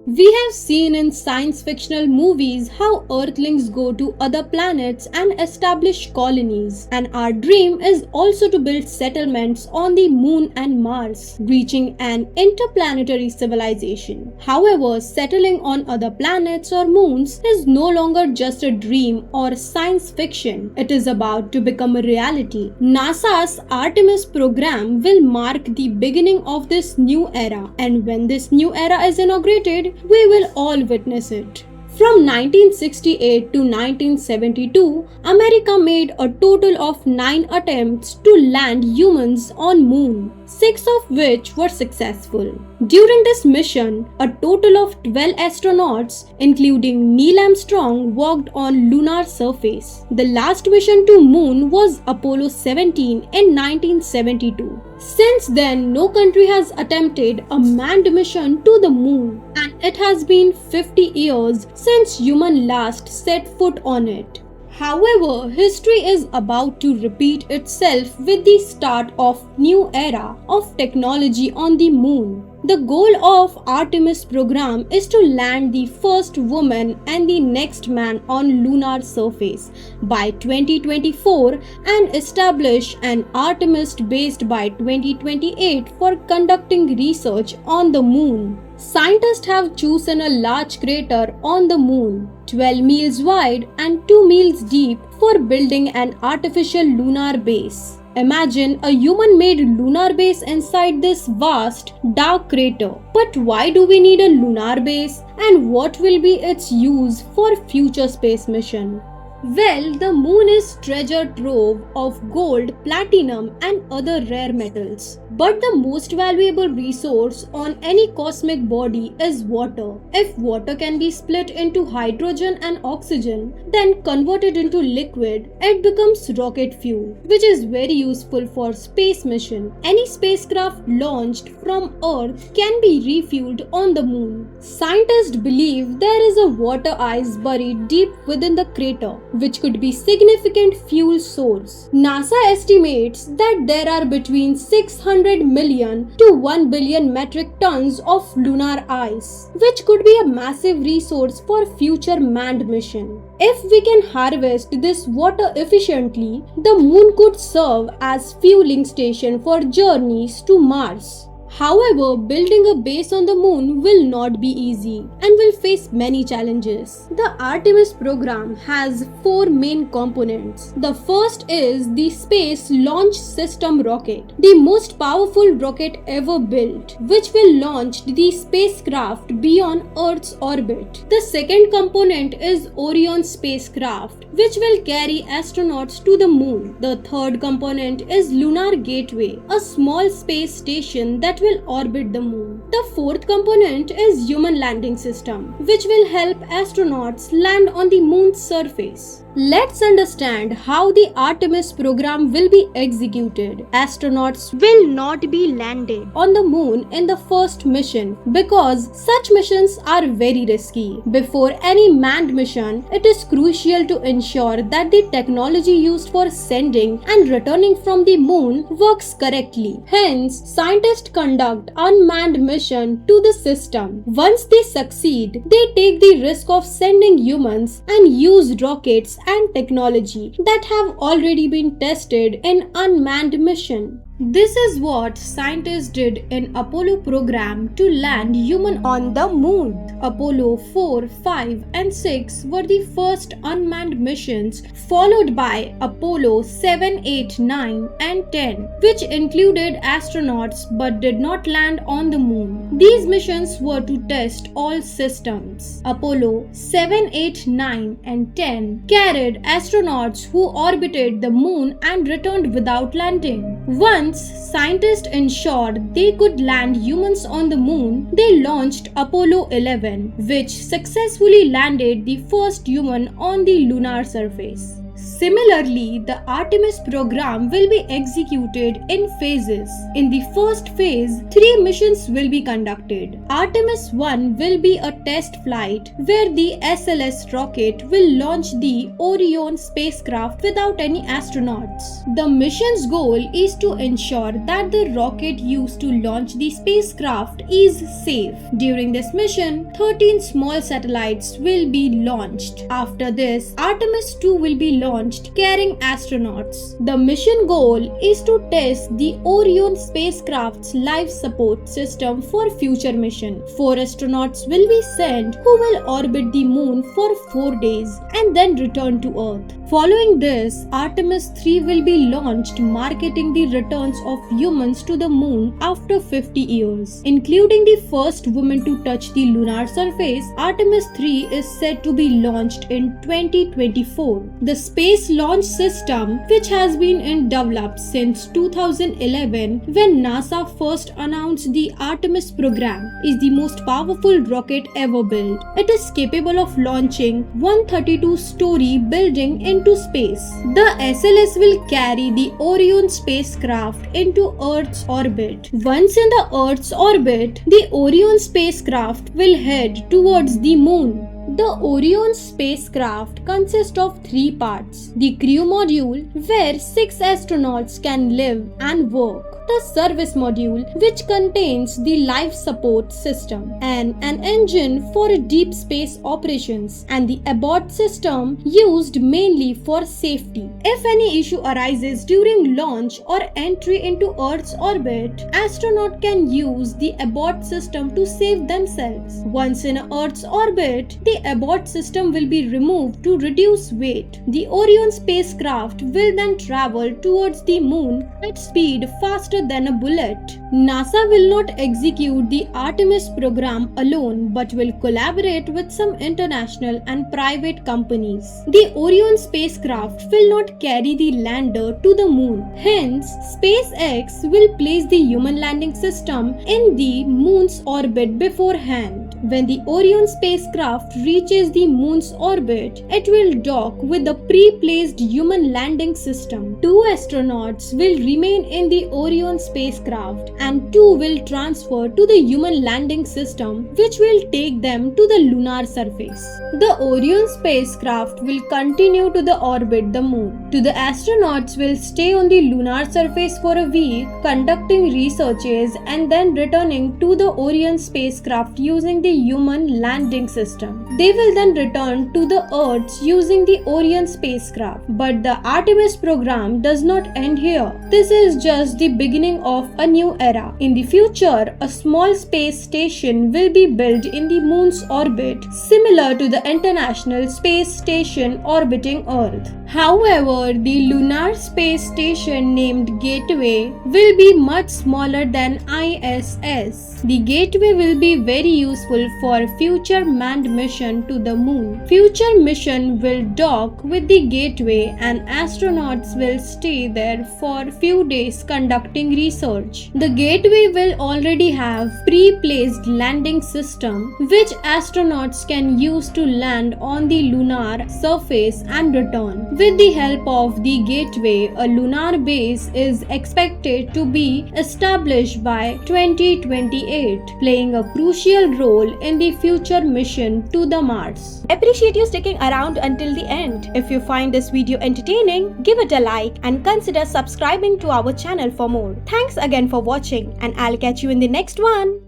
We have seen in science fictional movies how Earthlings go to other planets and establish colonies, and our dream is also to build settlements on the Moon and Mars, reaching an interplanetary civilization. However, settling on other planets or moons is no longer just a dream or science fiction, it is about to become a reality. NASA's Artemis program will mark the beginning of this new era, and when this new era is inaugurated, we will all witness it. From 1968 to 1972, America made a total of 9 attempts to land humans on Moon, 6 of which were successful. During this mission, a total of 12 astronauts, including Neil Armstrong, walked on lunar surface. The last mission to Moon was Apollo 17 in 1972. Since then, no country has attempted a manned mission to the Moon, and it has been 50 years since human last set foot on it. However, history is about to repeat itself with the start of new era of technology on the Moon. The goal of Artemis program is to land the first woman and the next man on lunar surface by 2024 and establish an Artemis base by 2028 for conducting research on the Moon. Scientists have chosen a large crater on the Moon, 12 miles wide and 2 miles deep, for building an artificial lunar base. Imagine a human-made lunar base inside this vast, dark crater. But why do we need a lunar base, and what will be its use for future space mission? Well, the Moon is treasure trove of gold, platinum and other rare metals. But the most valuable resource on any cosmic body is water. If water can be split into hydrogen and oxygen, then converted into liquid, it becomes rocket fuel, which is very useful for space mission. Any spacecraft launched from Earth can be refueled on the Moon. Scientists believe there is a water ice buried deep within the crater, which could be significant fuel source. NASA estimates that there are between 600 million to 1 billion metric tons of lunar ice, which could be a massive resource for future manned mission. If we can harvest this water efficiently, the Moon could serve as fueling station for journeys to Mars. However, building a base on the Moon will not be easy and will face many challenges. The Artemis program has 4 main components. The first is the Space Launch System rocket, the most powerful rocket ever built, which will launch the spacecraft beyond Earth's orbit. The second component is Orion spacecraft, which will carry astronauts to the Moon. The third component is Lunar Gateway, a small space station that will orbit the Moon. The fourth component is Human Landing System, which will help astronauts land on the Moon's surface. Let's understand how the Artemis program will be executed. Astronauts will not be landed on the Moon in the first mission because such missions are very risky. Before any manned mission, it is crucial to ensure that the technology used for sending and returning from the Moon works correctly. Hence, scientists conduct unmanned mission to the system. Once they succeed, they take the risk of sending humans and use rockets and technology that have already been tested in unmanned mission. This is what scientists did in Apollo program to land human on the Moon. Apollo 4, 5 and 6 were the first unmanned missions, followed by Apollo 7, 8, 9 and 10, which included astronauts but did not land on the Moon. These missions were to test all systems. Apollo 7, 8, 9 and 10 carried astronauts who orbited the Moon and returned without landing. Once scientists ensured they could land humans on the Moon, they launched Apollo 11, which successfully landed the first human on the lunar surface. Similarly, the Artemis program will be executed in phases. In the first phase, 3 missions will be conducted. Artemis 1 will be a test flight where the SLS rocket will launch the Orion spacecraft without any astronauts. The mission's goal is to ensure that the rocket used to launch the spacecraft is safe. During this mission, 13 small satellites will be launched. After this, Artemis 2 will be launched carrying astronauts. The mission goal is to test the Orion spacecraft's life support system for future mission. 4 astronauts will be sent who will orbit the moon for 4 days and then return to Earth. Following this, Artemis 3 will be launched, marking the returns of humans to the moon after 50 years. Including the first woman to touch the lunar surface, Artemis 3 is said to be launched in 2024. The Space Launch System, which has been in developed since 2011 when NASA first announced the Artemis program, is the most powerful rocket ever built. It is capable of launching 132-story building into space. The SLS will carry the Orion spacecraft into Earth's orbit. Once in the Earth's orbit, the Orion spacecraft will head towards the moon. The Orion spacecraft consists of 3 parts: the crew module, where 6 astronauts can live and work; the service module, which contains the life support system, and an engine for deep space operations, and the abort system used mainly for safety. If any issue arises during launch or entry into Earth's orbit, astronaut can use the abort system to save themselves. Once in Earth's orbit, the abort system will be removed to reduce weight. The Orion spacecraft will then travel towards the moon at speed faster than a bullet. NASA will not execute the Artemis program alone but will collaborate with some international and private companies. The Orion spacecraft will not carry the lander to the moon. Hence, SpaceX will place the human landing system in the moon's orbit beforehand. When the Orion spacecraft reaches the moon's orbit, it will dock with the pre-placed human landing system. 2 astronauts will remain in the Orion spacecraft and 2 will transfer to the human landing system, which will take them to the lunar surface. The Orion spacecraft will continue to orbit the moon. 2 astronauts will stay on the lunar surface for a week, conducting researches and then returning to the Orion spacecraft using the human landing system. They will then return to the Earth using the Orion spacecraft. But the Artemis program does not end here. This is just the beginning of a new era. In the future, a small space station will be built in the moon's orbit, similar to the International Space Station orbiting Earth. However, the lunar space station named Gateway will be much smaller than ISS. The Gateway will be very useful for future manned mission to the moon. Future mission will dock with the Gateway and astronauts will stay there for few days conducting research. The Gateway will already have pre-placed landing system which astronauts can use to land on the lunar surface and return. With the help of the Gateway, a lunar base is expected to be established by 2028, playing a crucial role in the future mission to the Mars. Appreciate you sticking around until the end. If you find this video entertaining, give it a like and consider subscribing to our channel for more. Thanks again for watching, and I'll catch you in the next one.